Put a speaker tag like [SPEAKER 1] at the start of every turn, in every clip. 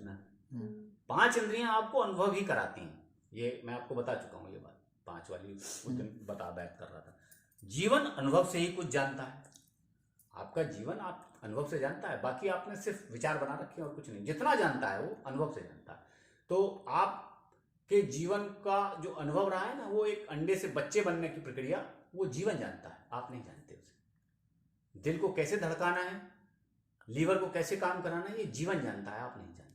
[SPEAKER 1] उसमें। 5 इंद्रियां आपको अनुभव ही कराती हैं, ये मैं आपको बता चुका हूँ ये बात, 5 वाली उस दिन बात कर रहा था। जीवन अनुभव से ही कुछ जानता है, आपका जीवन आप अनुभव से जानता है, बाकी आपने सिर्फ विचार बना रखे हैं और कुछ नहीं। जितना जानता है वो अनुभव से जानता है। तो आपके जीवन का जो अनुभव रहा है ना, वो एक अंडे से बच्चे बनने की प्रक्रिया वो जीवन जानता है, आप नहीं जानते उसे। दिल को कैसे धड़काना है, लीवर को कैसे काम कराना है, ये जीवन जानता है, आप नहीं जानते।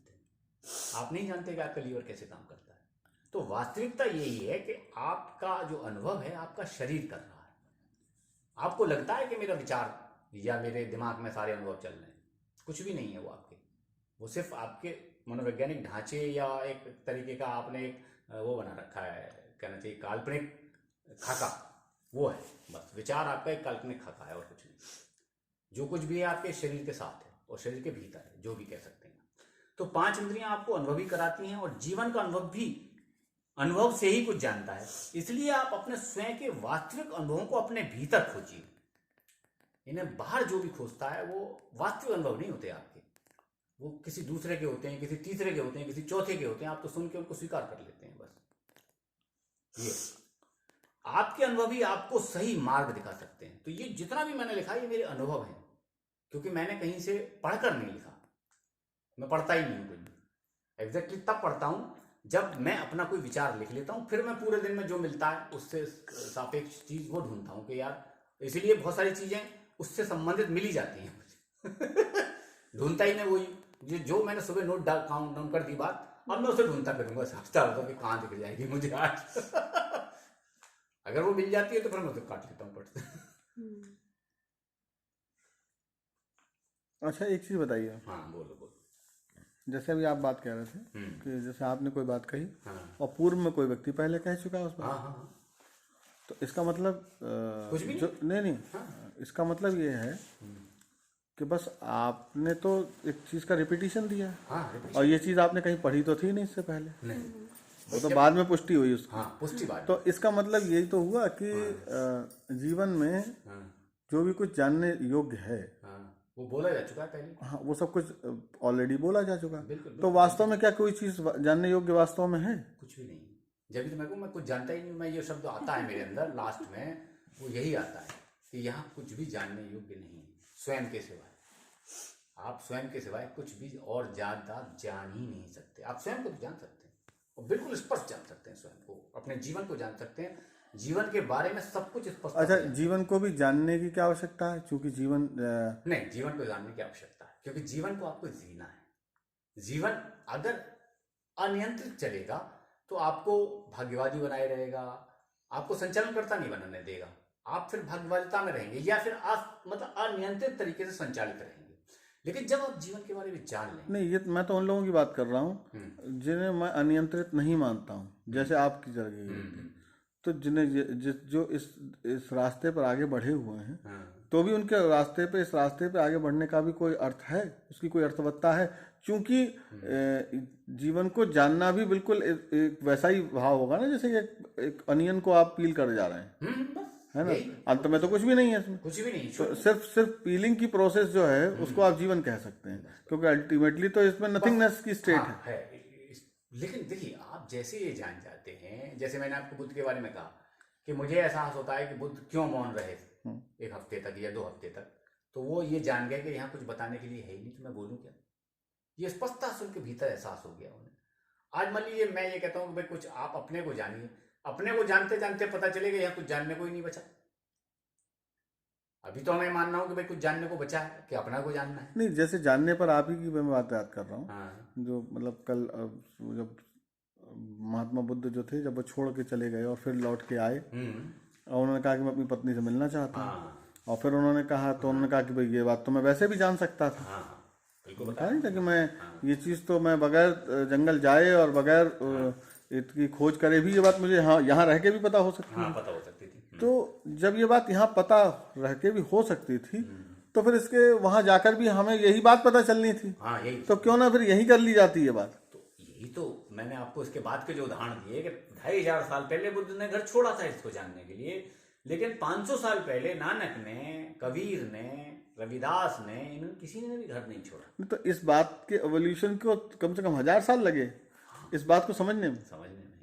[SPEAKER 1] आप नहीं जानते कि आपका लीवर कैसे काम करता है। तो वास्तविकता यही है कि आपका जो अनुभव है आपका शरीर कर रहा है। आपको लगता है कि मेरा विचार या मेरे दिमाग में सारे अनुभव चल रहे हैं, कुछ भी नहीं है वो आपके। वो सिर्फ आपके मनोवैज्ञानिक ढांचे या एक तरीके का आपने एक वो बना रखा है, कहना चाहिए काल्पनिक खाका, वो है बस। विचार आपका एक काल्पनिक खाका है और कुछ नहीं। जो कुछ भी है आपके शरीर के साथ है और शरीर के भीतर है, जो भी कह सकते हैं। तो 5 इंद्रियां आपको अनुभव ही कराती हैं, और जीवन का अनुभव भी अनुभव से ही कुछ जानता है। इसलिए आप अपने स्वयं के वास्तविक अनुभवों को अपने भीतर खोजिए। इन्हें बाहर जो भी खोजता है वो वास्तविक अनुभव नहीं होते आपके, वो किसी दूसरे के होते हैं, किसी तीसरे के होते हैं, किसी चौथे के होते हैं। आप तो सुन के उनको स्वीकार कर लेते हैं बस। ये आपके अनुभव ही आपको सही मार्ग दिखा सकते हैं। तो ये जितना भी मैंने लिखा ये मेरे अनुभव हैं, क्योंकि मैंने कहीं से पढ़कर नहीं लिखा, मैं पढ़ता ही नहीं हूँ कोई। एग्जैक्टली तब पढ़ता हूँ जब मैं अपना कोई विचार लिख लेता हूँ, फिर मैं पूरे दिन में जो मिलता है उससे सापेक्ष चीज वो ढूंढता हूँ कि यार, इसीलिए बहुत सारी चीजें उससे संबंधित मिल ही जाती हैं मुझे। ढूंढता ही नहीं वही जो मैंने सुबह नोट डाउन कर दी बात, अब मैं उसे ढूंढता फिरूंगा, सोचता होगा कि कहाँ दिख जाएगी मुझे आज। अगर वो मिल जाती है तो फिर मैं उसे काट लेता हूँ पट से।
[SPEAKER 2] अच्छा, एक चीज बताइए।
[SPEAKER 1] हाँ बोलो बोलो।
[SPEAKER 2] जैसे अभी आप बात कह रहे थे कि जैसे आपने कोई बात कही
[SPEAKER 1] हाँ
[SPEAKER 2] और पूर्व में कोई व्यक्ति पहले कह चुका है उस बात,
[SPEAKER 1] हाँ हाँ,
[SPEAKER 2] तो इसका मतलब
[SPEAKER 1] कुछ भी
[SPEAKER 2] जो नहीं इसका मतलब ये है कि बस आपने तो एक चीज का रिपीटिशन दिया है,
[SPEAKER 1] हाँ,
[SPEAKER 2] और ये चीज आपने कहीं पढ़ी तो थी नहीं इससे पहले,
[SPEAKER 1] नहीं,
[SPEAKER 2] वो तो बाद में पुष्टि हुई उसकी।
[SPEAKER 1] हाँ पुष्टि बात।
[SPEAKER 2] तो इसका मतलब यही तो हुआ कि जीवन में जो भी कुछ जानने योग्य है
[SPEAKER 1] वो बोला जा चुका है पहले।
[SPEAKER 2] हाँ, वो सब कुछ ऑलरेडी बोला जा चुका है।
[SPEAKER 1] बिल्कुल,
[SPEAKER 2] तो वास्तव में क्या कोई चीज जानने योग्य वास्तव में है?
[SPEAKER 1] कुछ भी नहीं। जब तो मैं कुछ जानता ही नहीं। मैं ये शब्द आता है मेरे अंदर लास्ट में, वो यही आता है कि यहाँ कुछ भी जानने योग्य नहीं है स्वयं के सिवाय। आप स्वयं के सिवाय कुछ भी और ज्यादा जान ही नहीं सकते। आप स्वयं को जान सकते हैं और बिल्कुल स्पष्ट जान सकते हैं, स्वयं को, अपने जीवन को जान सकते हैं, जीवन के बारे में सब कुछ स्पष्ट।
[SPEAKER 2] अच्छा, जीवन को भी जानने की क्या आवश्यकता है? क्योंकि जीवन
[SPEAKER 1] नहीं, जीवन को जानने की आवश्यकता है क्योंकि जीवन को आपको जीना है। जीवन अगर अनियंत्रित चलेगा तो आपको भाग्यवादी बनाए रहेगा, आपको संचालनकर्ता नहीं बनाने देगा। आप फिर भाग्यवादिता में रहेंगे या फिर मतलब अनियंत्रित तरीके से संचालित रहेंगे। लेकिन जब आप जीवन के बारे में जान लें,
[SPEAKER 2] नहीं, ये मैं तो उन लोगों की बात कर रहा हूँ जिन्हें मैं अनियंत्रित नहीं मानता हूँ, जैसे आपकी जगह। तो जिन्हें जो इस रास्ते पर आगे बढ़े हुए हैं, तो भी उनके रास्ते पे, इस रास्ते पे आगे बढ़ने का भी कोई अर्थ है, उसकी कोई अर्थवत्ता है? क्योंकि जीवन को जानना भी बिल्कुल एक वैसा ही भाव होगा ना, जैसे एक अनियन को आप पील कर जा रहे हैं, है ना? अंत में तो कुछ भी नहीं है इसमें,
[SPEAKER 1] कुछ भी नहीं।
[SPEAKER 2] तो सिर्फ पीलिंग की प्रोसेस जो है उसको आप जीवन कह सकते हैं, क्योंकि अल्टीमेटली तो इसमें नथिंगनेस की स्टेट है।
[SPEAKER 1] लेकिन देखिए, आप जैसे ये जान जाते हैं, जैसे मैंने आपको बुद्ध के बारे में कहा कि मुझे एहसास होता है कि बुद्ध क्यों मौन रहे 1 हफ्ते तक या 2 हफ्ते तक, तो वो ये जान गए कि यहाँ कुछ बताने के लिए है ही नहीं, तो मैं बोलूँ क्या। ये स्पष्टता से उनके भीतर एहसास हो गया उन्हें। आज मान लीजिए मैं ये कहता हूँ कि भाई कुछ आप अपने को जानिए, अपने को जानते जानते पता चलेगा यहाँ कुछ जानने को ही नहीं बचा। अभी तो मैं मान रहा हूँ कि भाई कुछ जानने को बचा है कि अपना को जानना है।
[SPEAKER 2] नहीं, जैसे जानने पर आप ही की मैं बात याद कर रहा हूँ।
[SPEAKER 1] हाँ।
[SPEAKER 2] जो मतलब कल जब महात्मा बुद्ध जो थे, जब वो छोड़ के चले गए और फिर लौट के आए और उन्होंने कहा कि मैं अपनी पत्नी से मिलना चाहता हूँ, और फिर उन्होंने कहा, तो उन्होंने कहा कि भाई ये बात तो मैं वैसे भी जान सकता था, बताया नहीं था कि मैं ये चीज़ तो मैं बगैर जंगल जाए और बगैर इसकी खोज करे भी ये बात मुझे यहाँ रह के भी पता हो सकती है।
[SPEAKER 1] पता हो सकती थी।
[SPEAKER 2] तो जब ये बात यहाँ पता रह के भी हो सकती थी, तो फिर इसके वहां जाकर भी हमें यही बात पता चलनी थी।
[SPEAKER 1] हाँ, यही
[SPEAKER 2] तो क्यों ना फिर यही कर ली जाती है बात।
[SPEAKER 1] तो यही तो मैंने आपको इसके बाद के जो उदाहरण दिए कि 2500 साल पहले बुद्ध ने घर छोड़ा था इसको जानने के लिए, लेकिन 500 साल पहले नानक ने, कबीर ने, रविदास ने, इन किसी ने भी घर नहीं छोड़ा।
[SPEAKER 2] तो इस बात के एवोल्यूशन को कम से कम 1000 साल लगे इस बात को समझने में।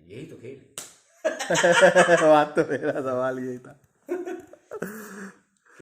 [SPEAKER 1] यही तो खेल है।
[SPEAKER 2] बात तो मेरा सवाल यही था।